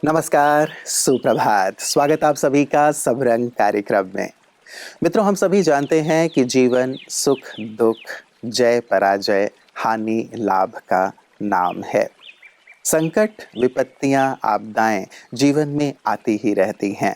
नमस्कार, सुप्रभात। स्वागत आप सभी का सब रंग कार्यक्रम में। मित्रों, हम सभी जानते हैं कि जीवन सुख दुख, जय पराजय, हानि लाभ का नाम है। संकट, विपत्तियां, आपदाएं जीवन में आती ही रहती हैं,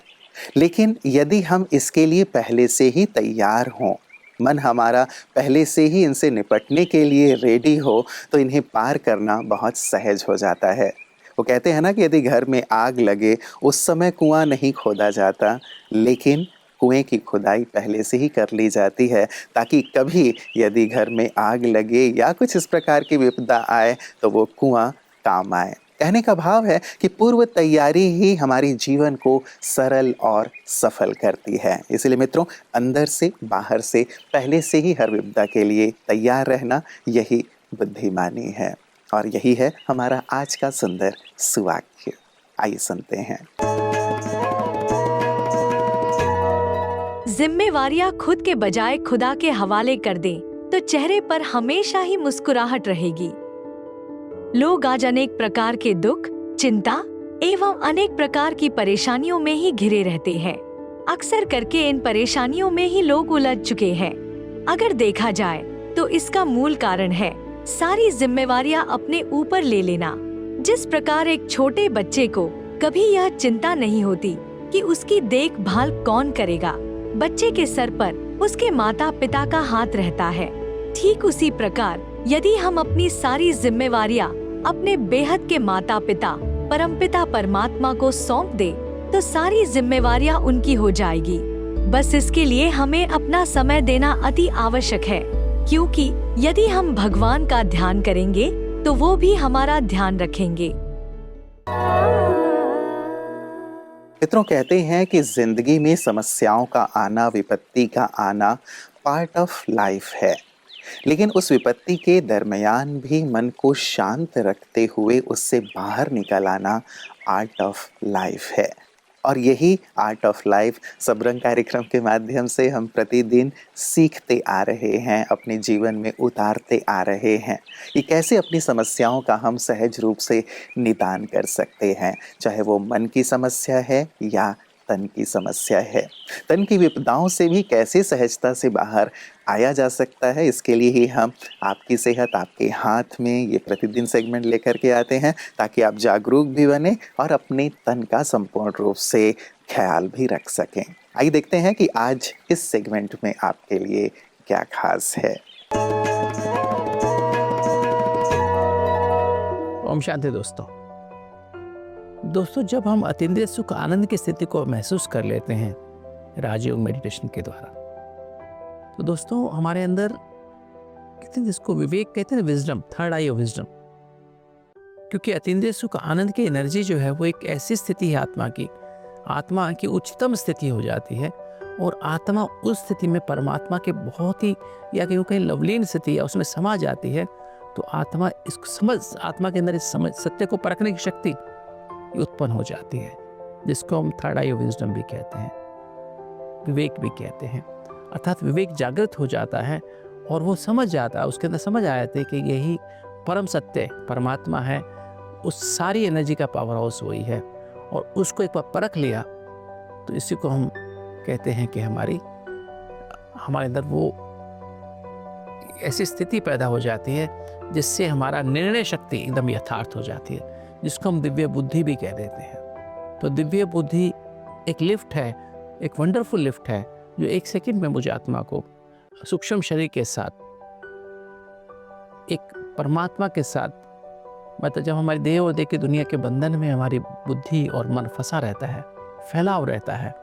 लेकिन यदि हम इसके लिए पहले से ही तैयार हों, मन हमारा पहले से ही इनसे निपटने के लिए रेडी हो, तो इन्हें पार करना बहुत सहज हो जाता है। वो कहते हैं ना कि यदि घर में आग लगे, उस समय कुआं नहीं खोदा जाता, लेकिन कुएं की खुदाई पहले से ही कर ली जाती है, ताकि कभी यदि घर में आग लगे या कुछ इस प्रकार की विपदा आए, तो वो कुआं काम आए। कहने का भाव है कि पूर्व तैयारी ही हमारी जीवन को सरल और सफल करती है। इसलिए मित्रों, अंदर से बाहर से पहले से ही हर विपदा के लिए तैयार रहना, यही बुद्धिमानी है। और यही है हमारा आज का सुंदर सुवाक्य। आइए सुनते हैं। जिम्मेवारियां खुद के बजाय खुदा के हवाले कर दें, तो चेहरे पर हमेशा ही मुस्कुराहट रहेगी। लोग आज अनेक प्रकार के दुख, चिंता एवं अनेक प्रकार की परेशानियों में ही घिरे रहते हैं। अक्सर करके इन परेशानियों में ही लोग उलझ चुके हैं। अगर देखा जाए तो इसका मूल कारण है सारी जिम्मेवारियां अपने ऊपर ले लेना। जिस प्रकार एक छोटे बच्चे को कभी यह चिंता नहीं होती कि उसकी देखभाल कौन करेगा, बच्चे के सर पर उसके माता पिता का हाथ रहता है। ठीक उसी प्रकार यदि हम अपनी सारी जिम्मेवारियां अपने बेहद के माता पिता परमपिता परमात्मा को सौंप दे, तो सारी जिम्मेवारियां उनकी हो जाएगी। बस इसके लिए हमें अपना समय देना अति आवश्यक है, क्योंकि यदि हम भगवान का ध्यान करेंगे तो वो भी हमारा ध्यान रखेंगे। मित्रों, कहते हैं कि जिंदगी में समस्याओं का आना, विपत्ति का आना पार्ट ऑफ लाइफ है, लेकिन उस विपत्ति के दरमियान भी मन को शांत रखते हुए उससे बाहर निकल आना आर्ट ऑफ लाइफ है। और यही आर्ट ऑफ लाइफ सबरंग कार्यक्रम के माध्यम से हम प्रतिदिन सीखते आ रहे हैं, अपने जीवन में उतारते आ रहे हैं कि कैसे अपनी समस्याओं का हम सहज रूप से निदान कर सकते हैं, चाहे वो मन की समस्या है या तन की समस्या है। तन की विपदाओं से भी कैसे सहजता से बाहर आया जा सकता है, इसके लिए ही हम आपकी सेहत आपके हाथ में ये प्रतिदिन सेगमेंट लेकर के आते हैं, ताकि आप जागरूक भी बने और अपने तन का संपूर्ण रूप से ख्याल भी रख सकें। आइए देखते हैं कि आज इस सेगमेंट में आपके लिए क्या खास है। ओम शांति। दोस्तों, जब हम अतीन्द्रिय सुख आनंद की स्थिति को महसूस कर लेते हैं राजयोग मेडिटेशन के द्वारा, तो दोस्तों हमारे अंदर कहते हैं, जिसको विवेक कहते हैं, wisdom, third I of wisdom. क्योंकि अतीन्द्रिय सुख आनंद की एनर्जी जो है वो एक ऐसी स्थिति है आत्मा की उच्चतम स्थिति हो जाती है, और आत्मा उस स्थिति में परमात्मा के बहुत ही या कहीं लवलीन स्थिति है, उसमें समा जाती है। तो आत्मा के अंदर इस समझ सत्य को परखने की शक्ति उत्पन्न हो जाती है, जिसको हम थर्ड आई ऑफ विजडम भी कहते हैं, विवेक भी कहते हैं। अर्थात विवेक जागृत हो जाता है और वो समझ जाता है, उसके अंदर समझ आ जाता है कि यही परम सत्य परमात्मा है, उस सारी एनर्जी का पावर हाउस वही है। और उसको एक बार परख लिया तो इसी को हम कहते हैं कि हमारे अंदर वो ऐसी स्थिति पैदा हो जाती है जिससे हमारा निर्णय शक्ति एकदम यथार्थ हो जाती है, जिसको हम दिव्य बुद्धि भी कह देते हैं। तो दिव्य बुद्धि एक लिफ्ट है, एक वंडरफुल लिफ्ट है, जो एक सेकंड में मुझे आत्मा को सूक्ष्म शरीर के साथ, एक परमात्मा के साथ, मतलब जब हमारी देह और देह की दुनिया के बंधन में हमारी बुद्धि और मन फंसा रहता है, फैलाव रहता है,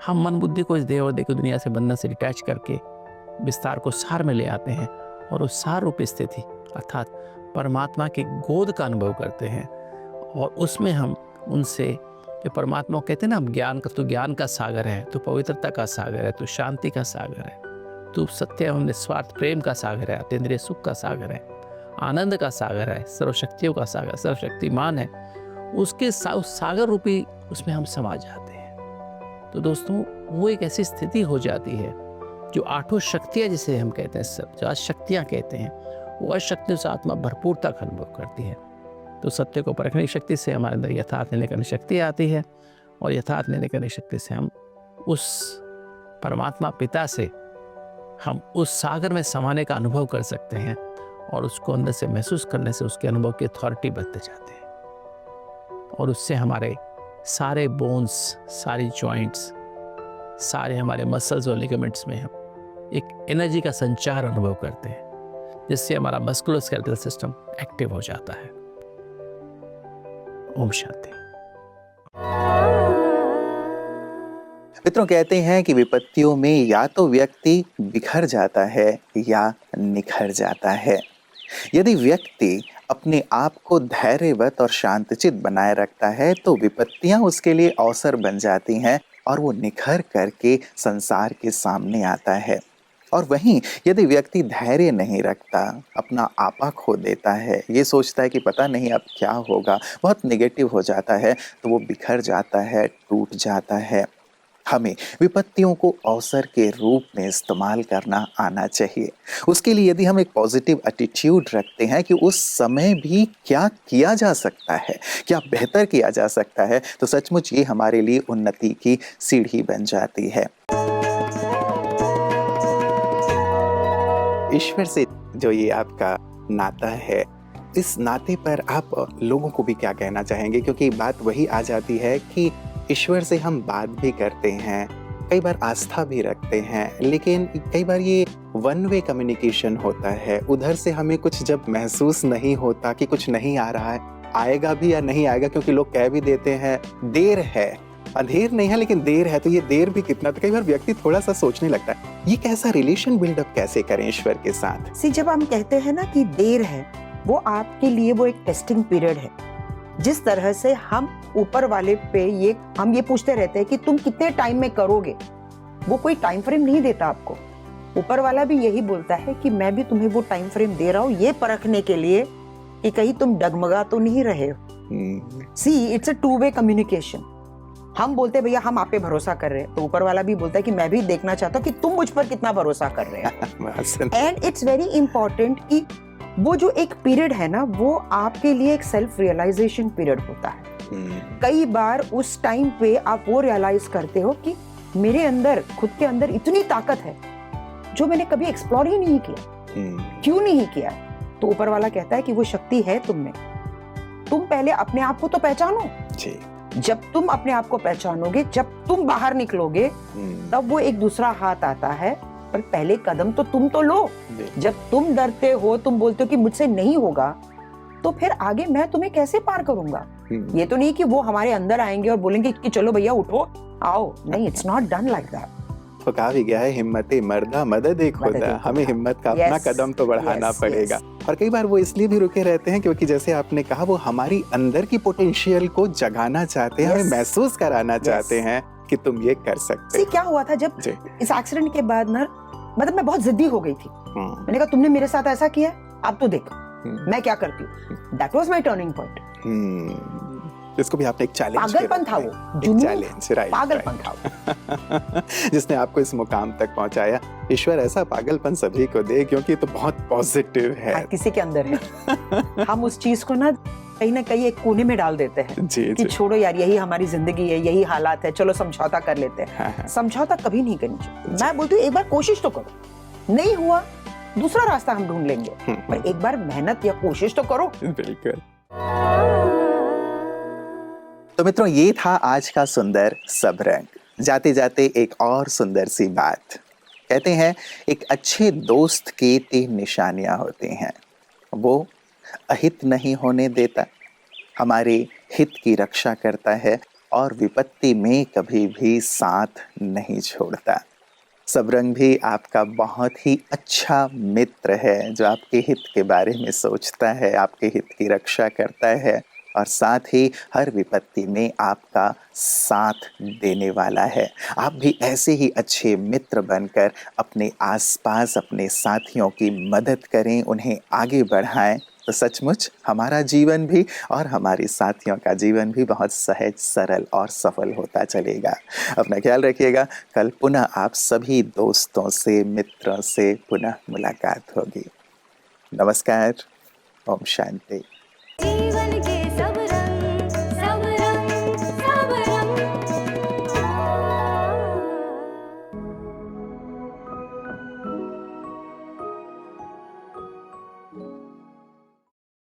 हम मन बुद्धि को इस देह और देह की दुनिया से बंधन से डिटैच करके विस्तार को सार में ले आते हैं, और उस सार रूपी स्थिति अर्थात परमात्मा के गोद का अनुभव करते हैं। और उसमें हम उनसे, जो परमात्मा कहते हैं ना, हम ज्ञान का सागर है, तो पवित्रता का सागर है, तो शांति का सागर है, तो सत्य एवं निस्वार्थ प्रेम का सागर है, अतीन्द्रिय सुख का सागर है, आनंद का सागर है, सर्वशक्तियों का सागर, सर्वशक्तिमान है, उसके उस सागर रूपी उसमें हम समा जाते हैं। तो दोस्तों, वो एक ऐसी स्थिति हो जाती है जो आठों शक्तियाँ जिसे हम कहते हैं, सब जो शक्तियाँ कहते हैं, वो अशक्तियों से आत्मा भरपूरता का अनुभव करती है। तो सत्य को परखने की शक्ति से हमारे अंदर यथार्थ निर्णय करने की शक्ति आती है, और यथार्थ निर्णय करने की शक्ति से हम उस परमात्मा पिता से हम उस सागर में समाने का अनुभव कर सकते हैं, और उसको अंदर से महसूस करने से उसके अनुभव की अथॉरिटी बढ़ते जाते हैं, और उससे हमारे सारे बोन्स, सारी जॉइंट्स, सारे हमारे मसल्स और लिगामेंट्स में हम एक एनर्जी का संचार अनुभव करते हैं, जिससे हमारा मस्कुलोस्केलेटल सिस्टम एक्टिव हो जाता है। ओम शांति। मित्रों, कहते हैं कि विपत्तियों में या तो व्यक्ति बिखर जाता है या निखर जाता है। यदि व्यक्ति अपने आप को धैर्यवत और शांतचित्त बनाए रखता है तो विपत्तियां उसके लिए अवसर बन जाती हैं और वो निखर करके संसार के सामने आता है। और वहीं यदि व्यक्ति धैर्य नहीं रखता, अपना आपा खो देता है, ये सोचता है कि पता नहीं अब क्या होगा, बहुत नेगेटिव हो जाता है, तो वो बिखर जाता है, टूट जाता है। हमें विपत्तियों को अवसर के रूप में इस्तेमाल करना आना चाहिए। उसके लिए यदि हम एक पॉजिटिव एटीट्यूड रखते हैं कि उस समय भी क्या किया जा सकता है, क्या बेहतर किया जा सकता है, तो सचमुच ये हमारे लिए उन्नति की सीढ़ी बन जाती है। ईश्वर से जो ये आपका नाता है, इस नाते पर आप लोगों को भी क्या कहना चाहेंगे? क्योंकि बात वही आ जाती है कि ईश्वर से हम बात भी करते हैं, कई बार आस्था भी रखते हैं, लेकिन कई बार ये वन वे कम्युनिकेशन होता है। उधर से हमें कुछ जब महसूस नहीं होता कि कुछ नहीं आ रहा है, आएगा भी या नहीं आएगा, क्योंकि लोग कह भी देते हैं देर है, अंधेर नहीं है लेकिन देर है, तो ये देर भी कितना, तो कई बार व्यक्ति थोड़ा सा सोचने लगता है ये कैसा रिलेशन बिल्डअप कैसे करें ईश्वर के साथ। जब हम कहते हैं ना कि देर है, वो आपके लिए वो एक टेस्टिंग पीरियड है। जिस तरह से हम ऊपर वाले पे हम ये पूछते रहते हैं कि तुम कितने टाइम में करोगे, वो कोई टाइम फ्रेम नहीं देता आपको। ऊपर वाला भी यही बोलता है कि मैं भी तुम्हें वो टाइम फ्रेम दे रहा हूँ, ये परखने के लिए कि कहीं तुम डगमगा तो नहीं रहे हो। See, it's a two way communication. हम बोलते हैं भैया हम आप पे भरोसा कर रहे हैं, तो ऊपर वाला भी बोलता है कि मैं भी देखना चाहता हूँ कि तुम मुझ पर कितना भरोसा कर रहे हैं। एंड इट्स वेरी इंपॉर्टेंट कि वो जो एक पीरियड है ना, वो आपके लिए एक सेल्फ रियलाइजेशन पीरियड होता है। कई बार उस टाइम पे आप वो रियलाइज करते हो कि मेरे अंदर, खुद के अंदर इतनी ताकत है जो मैंने कभी एक्सप्लोर ही नहीं किया। क्यों नहीं किया? तो ऊपर वाला कहता है कि वो शक्ति है तुम में। तुम पहले अपने आप को तो पहचानो जी। जब तुम अपने आप को पहचानोगे, जब तुम बाहर निकलोगे, तब वो एक दूसरा हाथ आता है। पर पहले कदम तो तुम तो लो। जब तुम डरते हो, तुम बोलते हो कि मुझसे नहीं होगा, तो फिर आगे मैं तुम्हें कैसे पार करूंगा? ये तो नहीं कि वो हमारे अंदर आएंगे और बोलेंगे कि चलो भैया उठो आओ। नहीं, it's not done like that. तो कहा भी गया है हिम्मते मर्दा मदद एक होता। हमें हिम्मत का अपना कदम तो बढ़ाना पड़ेगा। और कई बार वो इसलिए भी रुके रहते हैं क्योंकि जैसे आपने कहा, वो हमारी अंदर की पोटेंशियल को जगाना चाहते हैं, हमें महसूस कराना चाहते हैं कि तुम ये कर सकते हो। क्या हुआ था जब इस एक्सीडेंट के बाद ना, मतलब मैं बहुत जिद्दी हो गई थी। मैंने कहा तुमने मेरे साथ ऐसा किया, अब तो देखो मैं क्या करती हूँ। That was my turning point. इसको भी आपने एक चैलेंज, पागलपन था वो, एक चैलेंज, राइट, पागलपन था जिसने आपको इस मुकाम तक पहुंचाया। ईश्वर ऐसा पागलपन सभी को दे, क्योंकि तो बहुत पॉजिटिव है, किसी के अंदर है। हम उस चीज को ना कहीं एक कोने में डाल देते हैं कि छोड़ो यार, यही हमारी जिंदगी है, यही हालात है, चलो समझौता कर लेते हैं। समझौता कभी नहीं करनी चाहिए। मैं बोलती हूँ एक बार कोशिश तो करो, नहीं हुआ दूसरा रास्ता हम ढूंढ लेंगे, पर एक बार मेहनत या कोशिश तो करो। बिल्कुल। तो मित्रों, ये था आज का सुंदर सबरंग। जाते जाते एक और सुंदर सी बात। कहते हैं एक अच्छे दोस्त की 3 निशानियां होती हैं। वो अहित नहीं होने देता, हमारे हित की रक्षा करता है, और विपत्ति में कभी भी साथ नहीं छोड़ता। सबरंग भी आपका बहुत ही अच्छा मित्र है, जो आपके हित के बारे में सोचता है, आपके हित की रक्षा करता है, और साथ ही हर विपत्ति में आपका साथ देने वाला है। आप भी ऐसे ही अच्छे मित्र बनकर अपने आसपास अपने साथियों की मदद करें, उन्हें आगे बढ़ाएं, तो सचमुच हमारा जीवन भी और हमारे साथियों का जीवन भी बहुत सहज, सरल और सफल होता चलेगा। अपना ख्याल रखिएगा। कल पुनः आप सभी दोस्तों से, मित्रों से पुनः मुलाकात होगी। नमस्कार। ओम शांति।